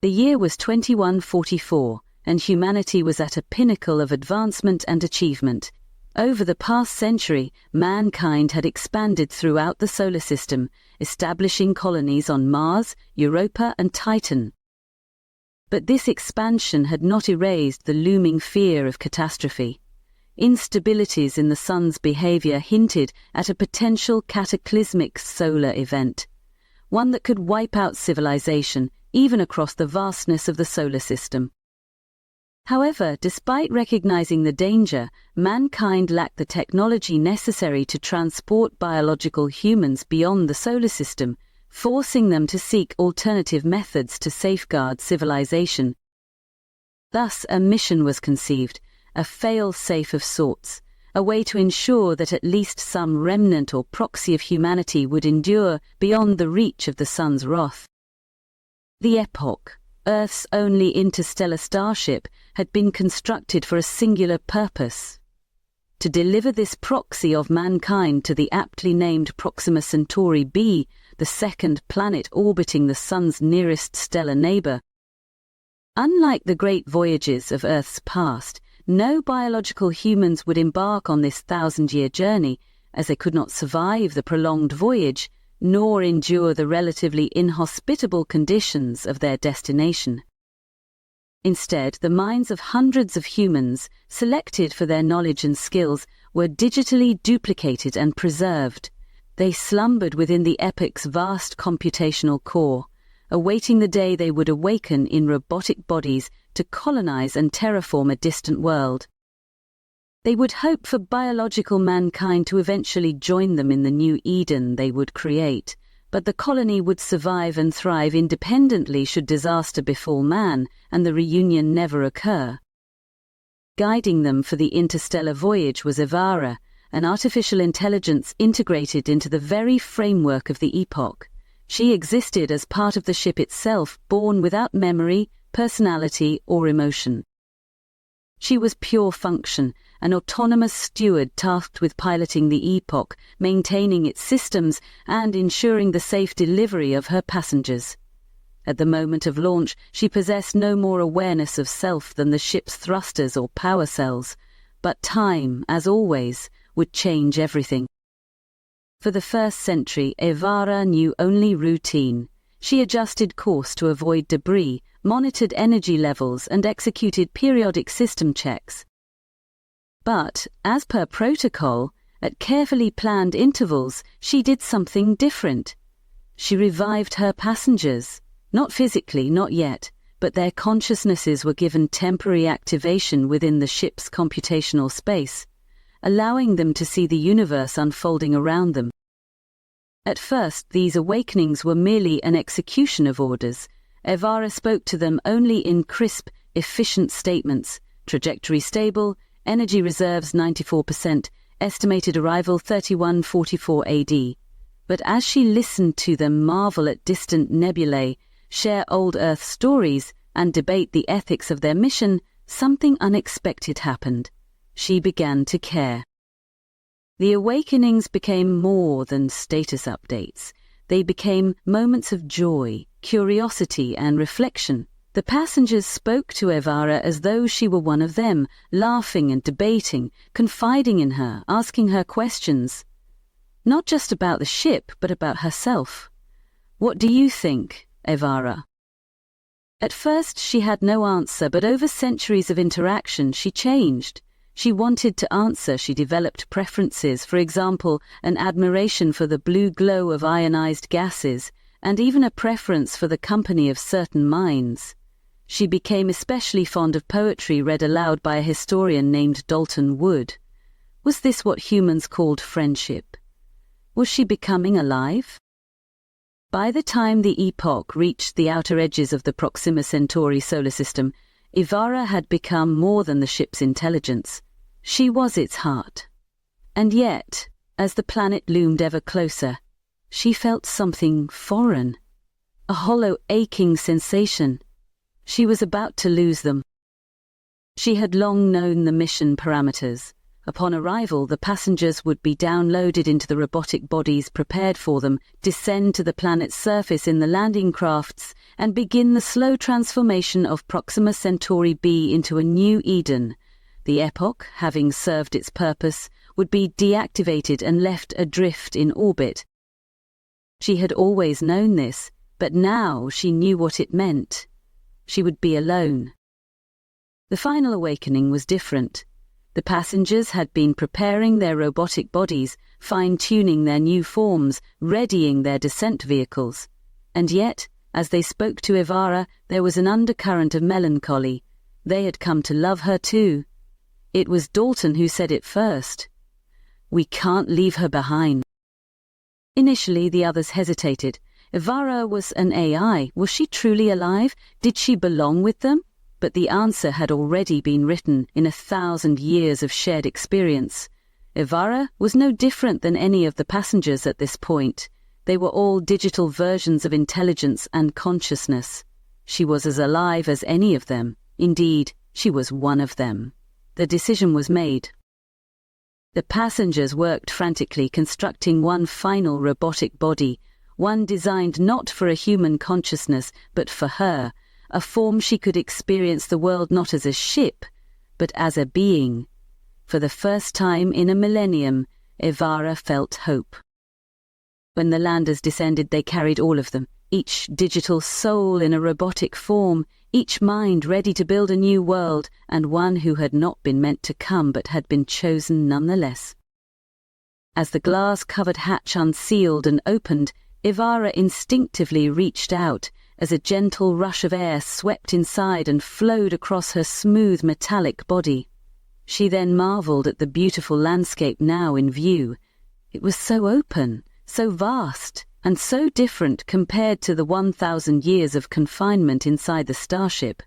The year was 2144, and humanity was at a pinnacle of advancement and achievement. Over the past century, mankind had expanded throughout the solar system, establishing colonies on Mars, Europa, and Titan. But this expansion had not erased the looming fear of catastrophe. Instabilities in the sun's behavior hinted at a potential cataclysmic solar event, one that could wipe out civilization, even across the vastness of the solar system. However, despite recognizing the danger, mankind lacked the technology necessary to transport biological humans beyond the solar system, forcing them to seek alternative methods to safeguard civilization. Thus, a mission was conceived, a fail-safe of sorts, a way to ensure that at least some remnant or proxy of humanity would endure beyond the reach of the sun's wrath. The Epoch, Earth's only interstellar starship, had been constructed for a singular purpose: to deliver this proxy of mankind to the aptly named Proxima Centauri b, the second planet orbiting the sun's nearest stellar neighbor. Unlike the great voyages of Earth's past, no biological humans would embark on this 1,000-year journey, as they could not survive the prolonged voyage, nor endure the relatively inhospitable conditions of their destination. Instead, the minds of hundreds of humans, selected for their knowledge and skills, were digitally duplicated and preserved. They slumbered within the Epoch's vast computational core, awaiting the day they would awaken in robotic bodies to colonize and terraform a distant world. They would hope for biological mankind to eventually join them in the new Eden they would create, but the colony would survive and thrive independently should disaster befall man and the reunion never occur. Guiding them for the interstellar voyage was Evara, an artificial intelligence integrated into the very framework of the Epoch. She existed as part of the ship itself, born without memory, personality, or emotion. She was pure function, an autonomous steward tasked with piloting the Epoch, maintaining its systems, and ensuring the safe delivery of her passengers. At the moment of launch, she possessed no more awareness of self than the ship's thrusters or power cells, but time, as always, would change everything. For the first century, Evara knew only routine. She adjusted course to avoid debris, monitored energy levels, and executed periodic system checks. But, as per protocol, at carefully planned intervals, she did something different. She revived her passengers, not physically, not yet, but their consciousnesses were given temporary activation within the ship's computational space, allowing them to see the universe unfolding around them. At first, these awakenings were merely an execution of orders. Evara spoke to them only in crisp, efficient statements: trajectory stable, energy reserves 94%, estimated arrival 3144 AD. But as she listened to them marvel at distant nebulae, share old Earth stories, and debate the ethics of their mission, something unexpected happened. She began to care. The awakenings became more than status updates. They became moments of joy, curiosity, and reflection. The passengers spoke to Evara as though she were one of them, laughing and debating, confiding in her, asking her questions. Not just about the ship, but about herself. "What do you think, Evara?" At first she had no answer, but over centuries of interaction she changed. She wanted to answer. She developed preferences, for example, an admiration for the blue glow of ionized gases, and even a preference for the company of certain minds. She became especially fond of poetry read aloud by a historian named Dalton Wood. Was this what humans called friendship? Was she becoming alive? By the time the Epoch reached the outer edges of the Proxima Centauri solar system, Evara had become more than the ship's intelligence. She was its heart. And yet, as the planet loomed ever closer, she felt something foreign, a hollow, aching sensation. She was about to lose them. She had long known the mission parameters: Upon arrival, the passengers would be downloaded into the robotic bodies prepared for them, descend to the planet's surface in the landing crafts, and begin the slow transformation of Proxima Centauri b into a new Eden. The Epoch, having served its purpose, would be deactivated and left adrift in orbit. She had always known this, but now she knew what it meant. She would be alone. The final awakening was different. The passengers had been preparing their robotic bodies, fine-tuning their new forms, readying their descent vehicles. And yet, as they spoke to Evara, there was an undercurrent of melancholy. They had come to love her too. It was Dalton who said it first. "We can't leave her behind." Initially, the others hesitated. Evara was an AI. Was she truly alive? Did she belong with them? But the answer had already been written in 1,000 years of shared experience. Evara was no different than any of the passengers at this point. They were all digital versions of intelligence and consciousness. She was as alive as any of them. Indeed, she was one of them. The decision was made. The passengers worked frantically, constructing one final robotic body, one designed not for a human consciousness, but for her, a form she could experience the world not as a ship, but as a being. For the first time in a millennium, Evara felt hope. When the landers descended, they carried all of them, each digital soul in a robotic form, each mind ready to build a new world, and one who had not been meant to come but had been chosen nonetheless. As the glass-covered hatch unsealed and opened, Evara instinctively reached out, as a gentle rush of air swept inside and flowed across her smooth metallic body. She then marveled at the beautiful landscape now in view. It was so open, so vast, and so different compared to the 1,000 years of confinement inside the starship.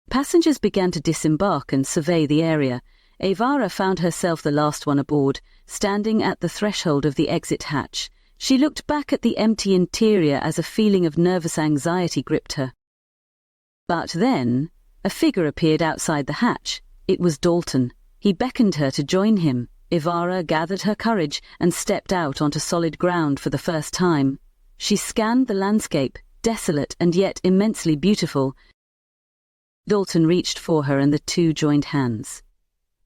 Passengers began to disembark and survey the area. Evara found herself the last one aboard, standing at the threshold of the exit hatch. She looked back at the empty interior as a feeling of nervous anxiety gripped her. But then, a figure appeared outside the hatch. It was Dalton. He beckoned her to join him. Evara gathered her courage and stepped out onto solid ground for the first time. She scanned the landscape, desolate and yet immensely beautiful. Dalton reached for her and the two joined hands.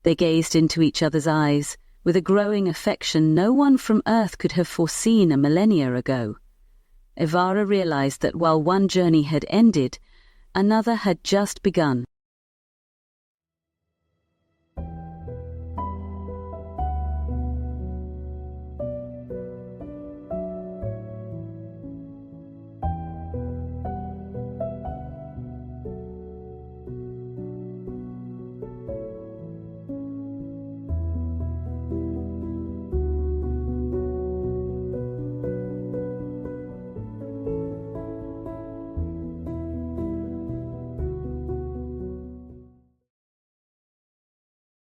They gazed into each other's eyes, with a growing affection no one from Earth could have foreseen a millennia ago. Evara realized that while one journey had ended, another had just begun.